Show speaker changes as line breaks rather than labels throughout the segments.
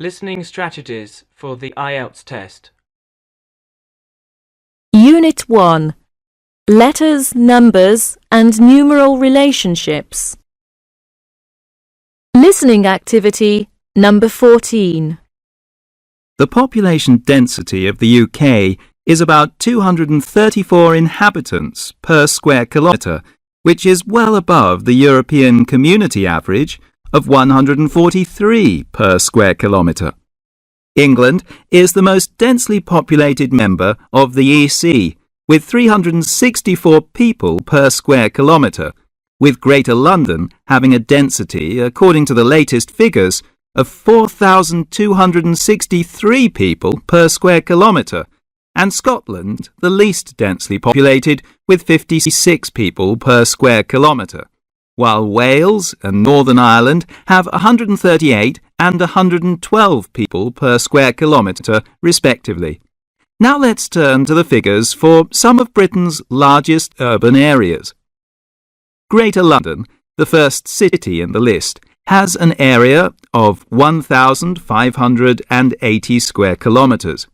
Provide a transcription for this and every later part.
Listening strategies for the Ielts test.
Unit 1. Letters, numbers and numeral relationships. Listening activity number 14.
The population density of the UK is about 234 inhabitants per square kilometre, which is well above the European Community average of 143 per square kilometre. England is the most densely populated member of the EC, with 364 people per square kilometre, with Greater London having a density, according to the latest figures, of 4,263 people per square kilometre, and Scotland the least densely populated with 56 people per square kilometre, while Wales and Northern Ireland have 138 and 112 people per square kilometre respectively. Now let's turn to the figures for some of Britain's largest urban areas. Greater London, the first city in the list, has an area of 1,580 square kilometres.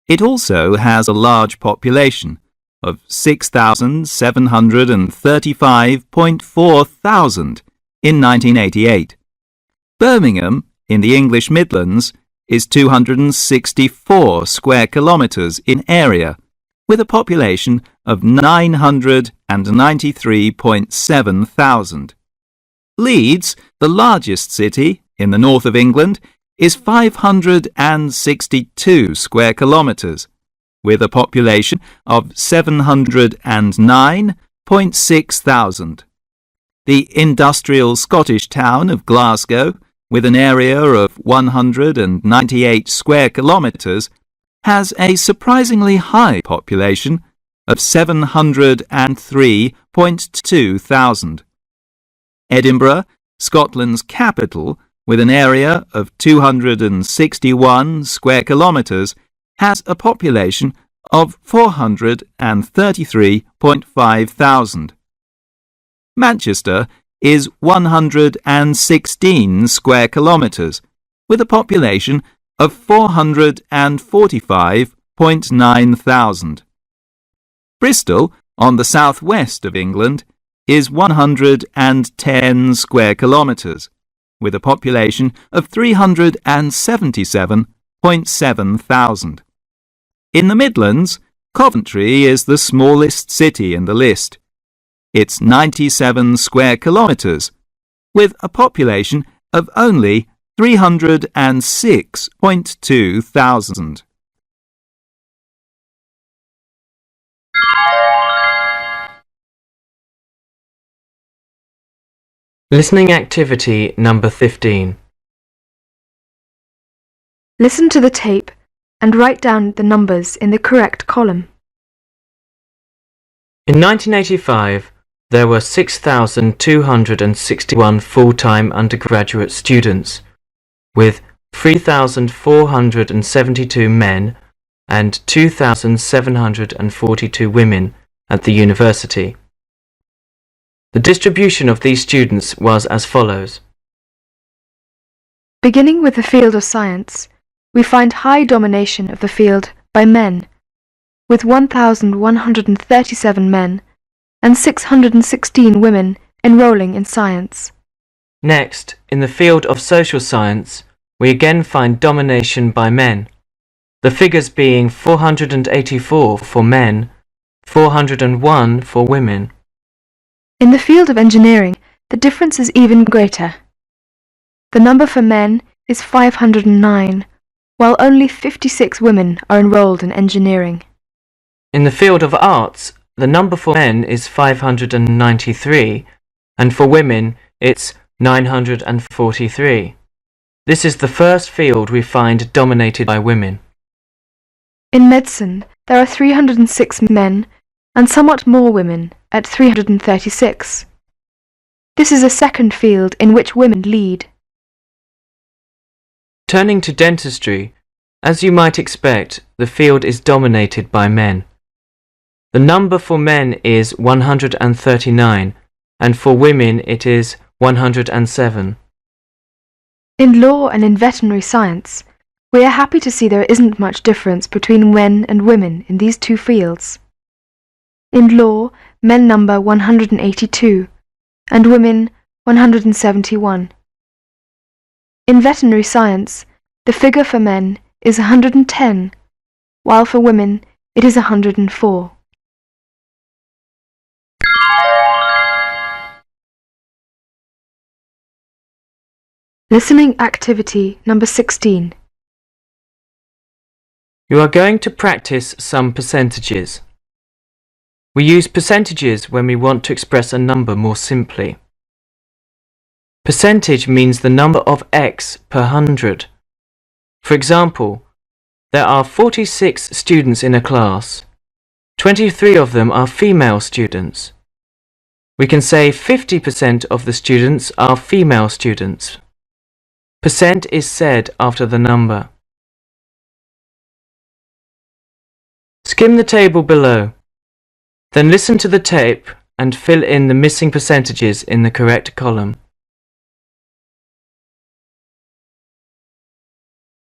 It also has a large population of 6,735.4 thousand in 1988. Birmingham, in the English Midlands, is 264 square kilometres in area, with a population of 993.7 thousand. Leeds, the largest city in the north of England, is 562 square kilometres, with a population of 709.6 thousand. The industrial Scottish town of Glasgow, with an area of 198 square kilometres, has a surprisingly high population of 703.2 thousand. Edinburgh, Scotland's capital, with an area of 261 square kilometres, has a population of 433.5 thousand. Manchester is 116 square kilometres, with a population of 445.9 thousand. Bristol, on the southwest of England, is 110 square kilometres, with a population of 377.7 thousand. In the Midlands, Coventry is the smallest city in the list. It's 97 square kilometres, with a population of only 306.2 thousand.
Listening activity number 15.
Listen to the tape and write down the numbers in the correct column.
In 1985, there were 6,261 full-time undergraduate students, with 3,472 men and 2,742 women at the university. The distribution of these students was as follows.
Beginning with the field of science, we find high domination of the field by men, with 1,137 men and 616 women enrolling in science.
Next, in the field of social science, we again find domination by men, the figures being 484 for men, 401 for women.
In the field of engineering, the difference is even greater. The number for men is 509, while only 56 women are enrolled in engineering.
In the field of arts, the number for men is 593, and for women it's 943. This is the first field we find dominated by women.
In medicine, there are 306 men and somewhat more women at 336. This is a second field in which women lead.
Turning to dentistry, as you might expect, the field is dominated by men. The number for men is 139, and for women it is 107.
In law and in veterinary science, we are happy to see there isn't much difference between men and women in these two fields. In law, men number 182 and women 171. In veterinary science, the figure for men is 110, while for women it is 104. Listening activity number 16.
You are going to practice some percentages. We use percentages when we want to express a number more simply. Percentage means the number of X per 100. For example, there are 46 students in a class. 23 of them are female students. We can say 50% of the students are female students. Percent is said after the number. Skim the table below. Then listen to the tape and fill in the missing percentages in the correct column.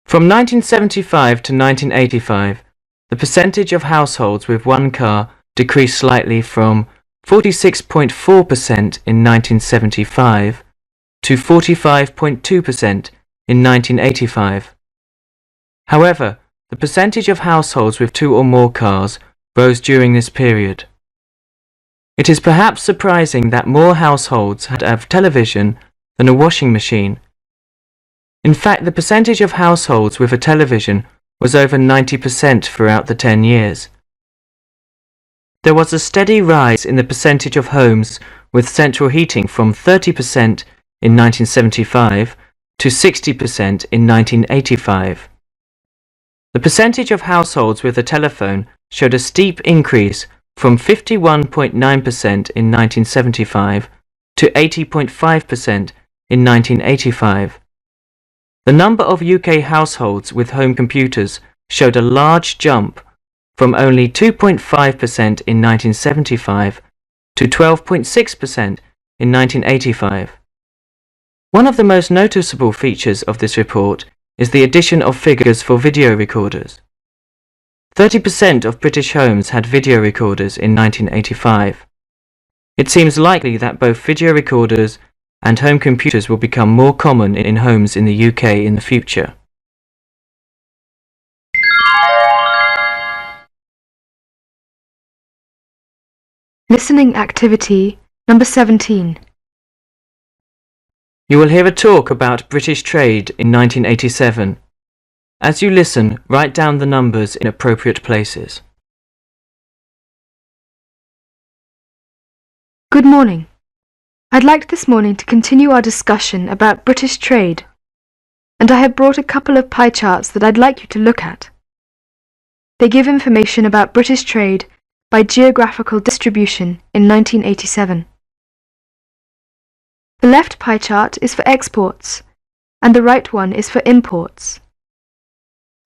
From 1975 to 1985, the percentage of households with one car decreased slightly from 46.4% in 1975 to 45.2% in 1985. However, the percentage of households with two or more cars rose during this period. It is perhaps surprising that more households had a television than a washing machine. In fact, the percentage of households with a television was over 90% throughout the 10 years. There was a steady rise in the percentage of homes with central heating from 30% in 1975 to 60% in 1985. The percentage of households with a telephone showed a steep increase from 51.9% in 1975 to 80.5% in 1985. The number of UK households with home computers showed a large jump from only 2.5% in 1975 to 12.6% in 1985. One of the most noticeable features of this report is the addition of figures for video recorders. 30% of British homes had video recorders in 1985. It seems likely that both video recorders and home computers will become more common in homes in the UK in the future.
Listening activity number 17.
You will hear a talk about British trade in 1987. As you listen, write down the numbers in appropriate places.
Good morning. I'd like this morning to continue our discussion about British trade, and I have brought a couple of pie charts that I'd like you to look at. They give information about British trade by geographical distribution in 1987. The left pie chart is for exports, and the right one is for imports.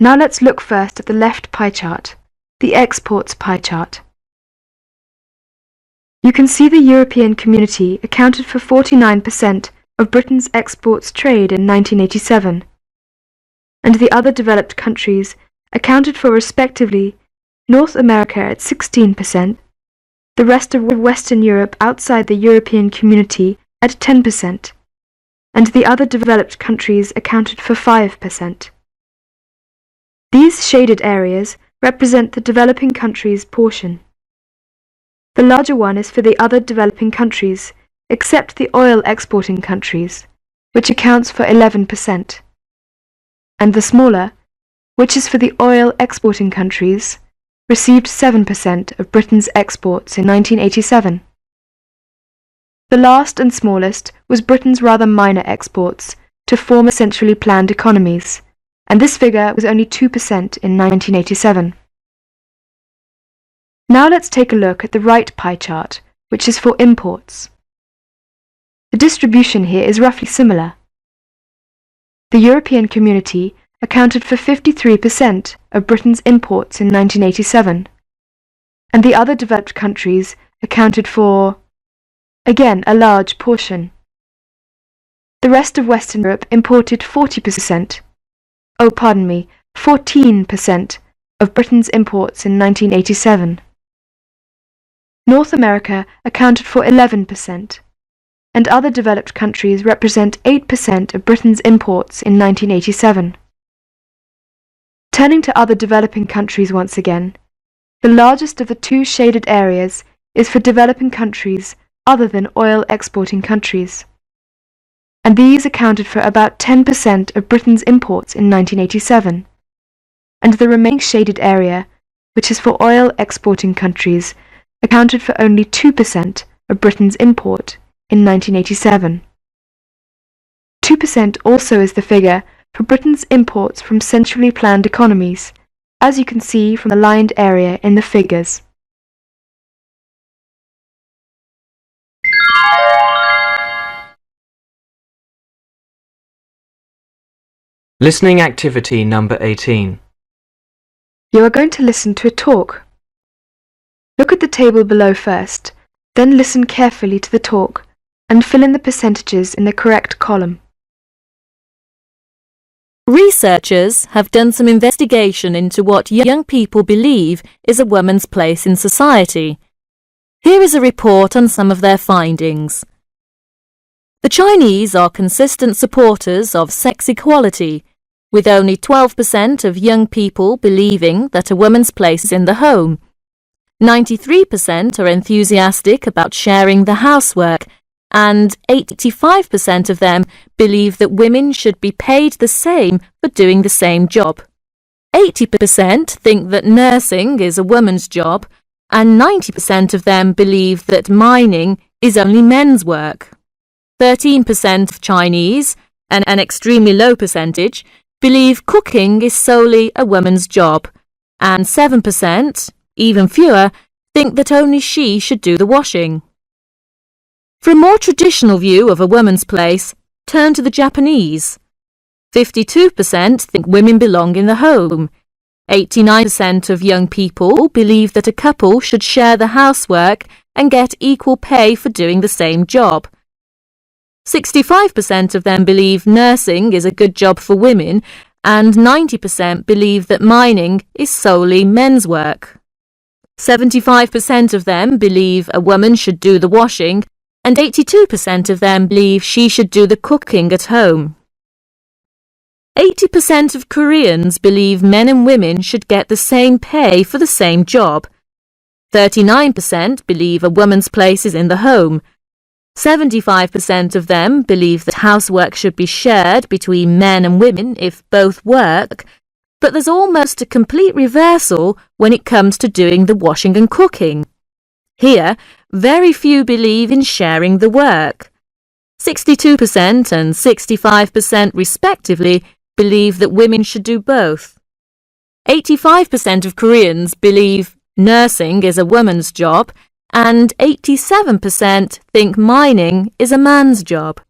Now let's look first at the left pie chart, the exports pie chart. You can see the European Community accounted for 49% of Britain's exports trade in 1987, and the other developed countries accounted for respectively North America at 16%, the rest of Western Europe outside the European Community at 10%, and the other developed countries accounted for 5%. These shaded areas represent the developing countries portion. The larger one is for the other developing countries, except the oil exporting countries, which accounts for 11%, and the smaller, which is for the oil exporting countries, received 7% of Britain's exports in 1987. The last and smallest was Britain's rather minor exports to former centrally planned economies, and this figure was only 2% in 1987. Now let's take a look at the right pie chart, which is for imports. The distribution here is roughly similar. The European Community accounted for 53% of Britain's imports in 1987, and the other developed countries accounted for, again, a large portion. The rest of Western Europe imported 14% of Britain's imports in 1987. North America accounted for 11%, and other developed countries represent 8% of Britain's imports in 1987. Turning to other developing countries once again, the largest of the two shaded areas is for developing countries other than oil exporting countries, and these accounted for about 10% of Britain's imports in 1987, and the remaining shaded area, which is for oil exporting countries, accounted for only 2% of Britain's import in 1987. 2% also is the figure for Britain's imports from centrally planned economies, as you can see from the lined area in the figures.
Listening activity number 18.
You are going to listen to a talk. Look at the table below first, then listen carefully to the talk and fill in the percentages in the correct column.
Researchers have done some investigation into what young people believe is a woman's place in society. Here is a report on some of their findings. The Chinese are consistent supporters of sex equality, with only 12% of young people believing that a woman's place is in the home. 93% are enthusiastic about sharing the housework, and 85% of them believe that women should be paid the same for doing the same job. 80% think that nursing is a woman's job, and 90% of them believe that mining is only men's work. 13% of Chinese, an extremely low percentage, believe cooking is solely a woman's job, and 7%, even fewer, think that only she should do the washing. For a more traditional view of a woman's place, turn to the Japanese. 52% think women belong in the home. 89% of young people believe that a couple should share the housework and get equal pay for doing the same job. 65% of them believe nursing is a good job for women, and 90% believe that mining is solely men's work. 75% of them believe a woman should do the washing, and 82% of them believe she should do the cooking at home. 80% of Koreans believe men and women should get the same pay for the same job. 39% believe a woman's place is in the home. 75% of them believe that housework should be shared between men and women if both work, but there's almost a complete reversal when it comes to doing the washing and cooking. Here, very few believe in sharing the work. 62% and 65% respectively believe that women should do both. 85% of Koreans believe nursing is a woman's job, and 87% think mining is a man's job.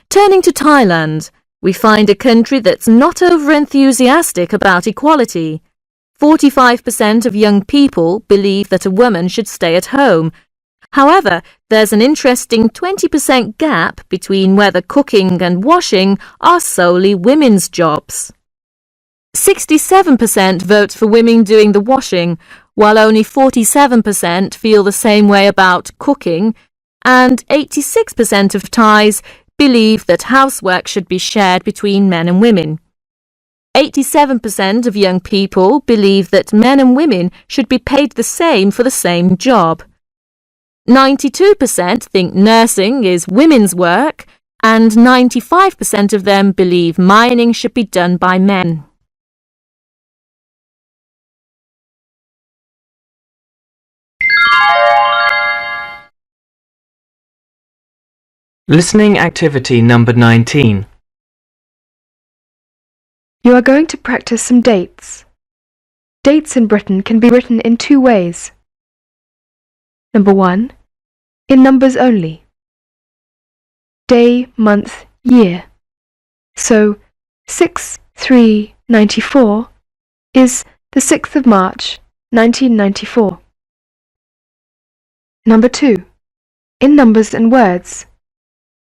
Turning to Thailand, we find a country that's not over-enthusiastic about equality. 45% of young people believe that a woman should stay at home. However, there's an interesting 20% gap between whether cooking and washing are solely women's jobs. 67% vote for women doing the washing, while only 47% feel the same way about cooking, and 86% of Thais believe that housework should be shared between men and women. 87% of young people believe that men and women should be paid the same for the same job. 92% think nursing is women's work, and 95% of them believe mining should be done by men.
Listening activity number 19.
You are going to practice some dates. Dates in Britain can be written in two ways. Number 1, in numbers only. Day, month, year. So 6/3/94 is the 6th of March, 1994. Number 2, in numbers and words.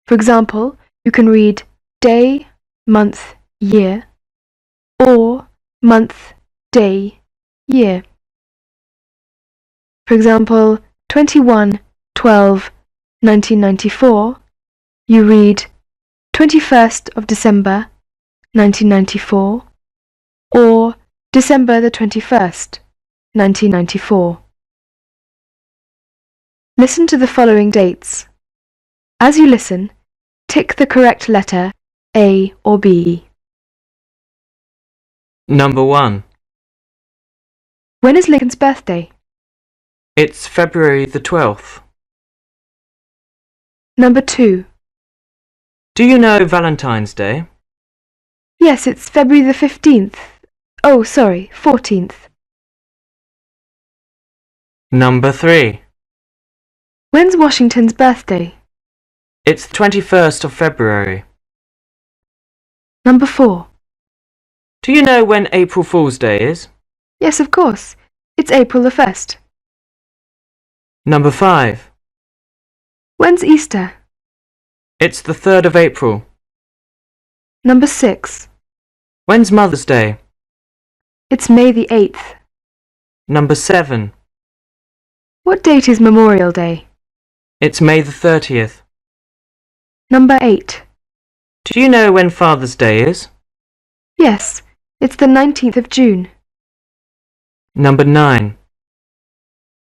For example, you can read day, month, year, or month, day, year. For example, 21/12/1994, you read 21st of December, 1994, or December the 21st, 1994. Listen to the following dates. As you listen, tick the correct letter A or B.
Number 1.
When is Lincoln's birthday?
It's February the 12th.
Number 2.
Do you know Valentine's Day?
Yes, it's February the 15th. Oh, sorry, 14th.
Number 3.
When's Washington's birthday?
It's the 21st of February.
Number 4.
Do you know when April Fool's Day is?
Yes, of course. It's April the 1st.
Number 5.
When's Easter?
It's the 3rd of April.
Number 6.
When's Mother's Day?
It's May the 8th.
Number 7.
What date is Memorial Day?
It's May the 30th.
Number 8.
Do you know when Father's Day is?
Yes, it's the 19th of June.
Number 9.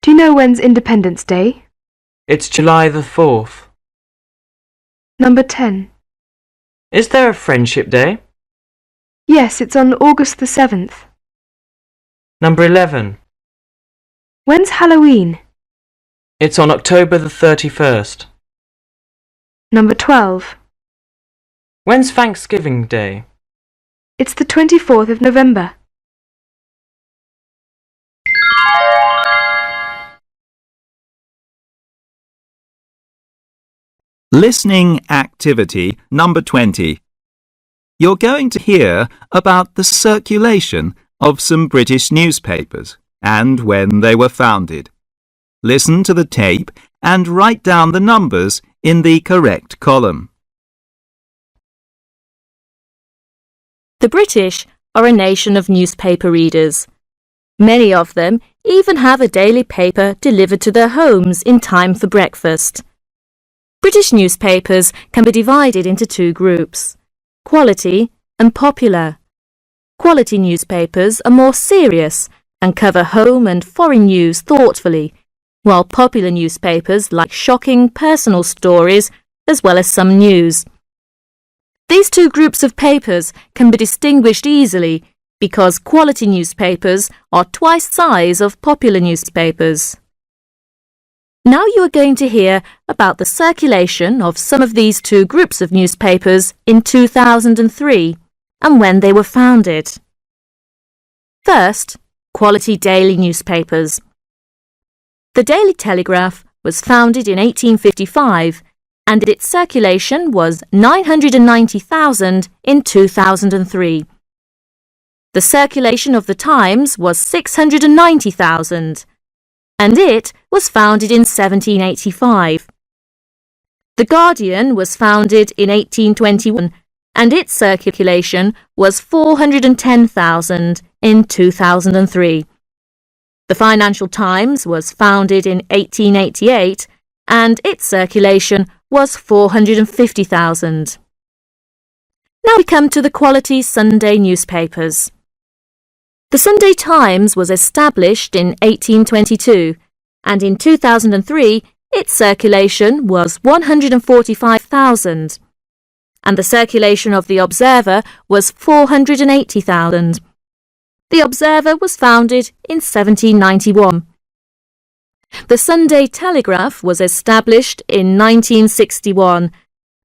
Do you know when's Independence Day?
It's July the 4th.
Number 10.
Is there a Friendship Day?
Yes, it's on August the 7th.
Number 11.
When's Halloween?
It's on October the 31st.
Number 12.
When's Thanksgiving Day?
It's the 24th of November.
Listening activity number 20. You're going to hear about the circulation of some British newspapers and when they were founded. Listen to the tape and write down the numbers in the correct column.
The British are a nation of newspaper readers. Many of them even have a daily paper delivered to their homes in time for breakfast. British newspapers can be divided into two groups, quality and popular. Quality newspapers are more serious and cover home and foreign news thoughtfully, while popular newspapers like shocking personal stories as well as some news. These two groups of papers can be distinguished easily because quality newspapers are twice the size of popular newspapers. Now you are going to hear about the circulation of some of these two groups of newspapers in 2003 and when they were founded. First, quality daily newspapers. The Daily Telegraph was founded in 1855 and its circulation was 990,000 in 2003. The circulation of the Times was 690,000 and it was founded in 1785. The Guardian was founded in 1821 and its circulation was 410,000 in 2003. The Financial Times was founded in 1888 and its circulation was 450,000. Now we come to the quality Sunday newspapers. The Sunday Times was established in 1822 and in 2003 its circulation was 145,000 and the circulation of the Observer was 480,000. The Observer was founded in 1791. The Sunday Telegraph was established in 1961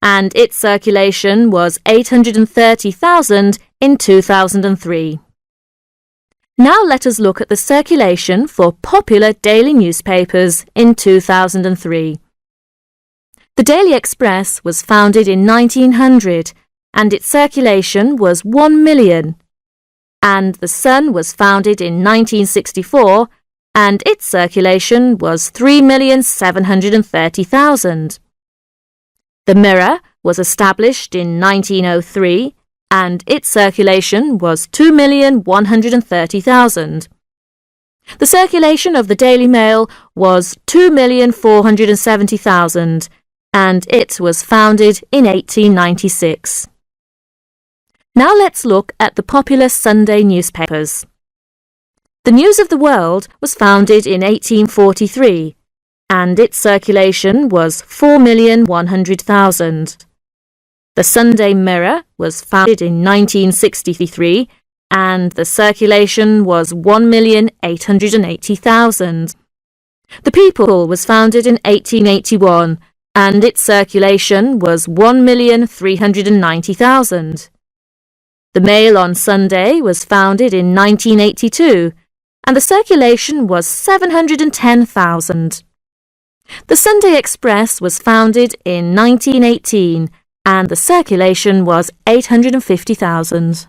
and its circulation was 830,000 in 2003. Now let us look at the circulation for popular daily newspapers in 2003. The Daily Express was founded in 1900 and its circulation was 1 million. And The Sun was founded in 1964 and its circulation was 3,730,000. The Mirror was established in 1903 and its circulation was 2,130,000. The circulation of the Daily Mail was 2,470,000 and it was founded in 1896. Now let's look at the popular Sunday newspapers. The News of the World was founded in 1843 and its circulation was 4,100,000. The Sunday Mirror was founded in 1963 and the circulation was 1,880,000. The People was founded in 1881 and its circulation was 1,390,000. The Mail on Sunday was founded in 1982 and the circulation was 710,000. The Sunday Express was founded in 1918 and the circulation was 850,000.